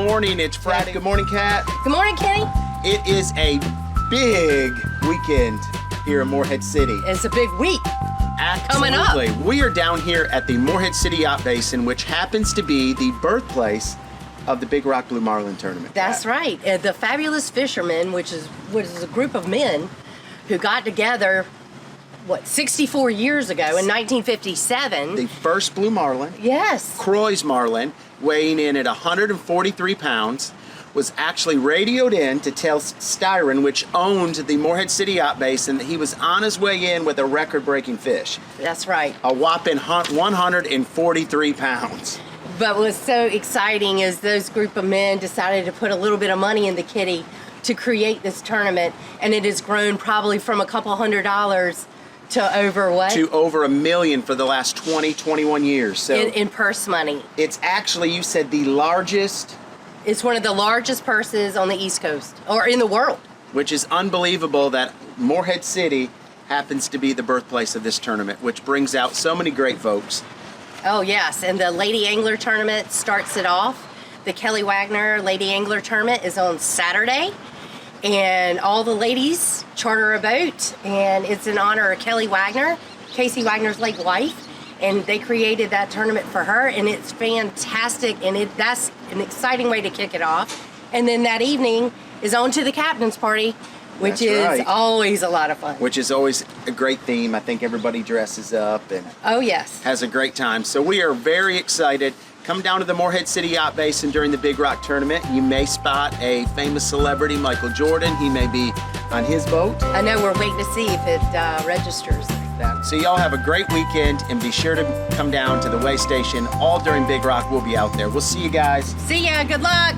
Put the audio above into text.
morning. It's Friday. Good morning, Kat. Good morning, Kenny. It is a big weekend here in Morehead City. It's a big week. Absolutely. Coming up. We are down here at the Morehead City Yacht Basin, which happens to be the birthplace of the Big Rock Blue Marlin tournament. That's right. The Fabulous Fishermen, which is a group of men who got together, 64 years ago in 1957. The first Blue Marlin, Yes. Croy's Marlin, weighing in at 143 pounds, was actually radioed in to tell Styron, which owned the Morehead City Yacht Basin, that he was on his way in with a record-breaking fish. That's right. A whopping 143 pounds. But what's so exciting is those group of men decided to put a little bit of money in the kitty to create this tournament, and it has grown probably from a couple $100 to over what? To over $1 million for the last 21 years. So in purse money. it's actually, you said, the largest, It's one of the largest purses on the East Coast, or in the world. which is unbelievable that Morehead City happens to be the birthplace of this tournament, which brings out so many great folks. Oh yes, and the Lady Angler Tournament starts it off. The Kelly Wagner Lady Angler Tournament is on Saturday, and all the ladies charter a boat, and it's in honor of Kelly Wagner, Casey Wagner's late wife, and they created that tournament for her, and it's fantastic, and that's an exciting way to kick it off. And then that evening is on to the captain's party, which That's is right. always a lot of fun. Which is always a great theme. I think everybody dresses up and Oh yes. has a great time. So we are very excited. Come down to the Morehead City Yacht Basin during the Big Rock Tournament. You may spot a famous celebrity, Michael Jordan. He may be on his boat. I know, we're waiting to see if it registers. So y'all have a great weekend, and be sure to come down to the way station all during Big Rock. We'll be out there. We'll see you guys. See ya, good luck.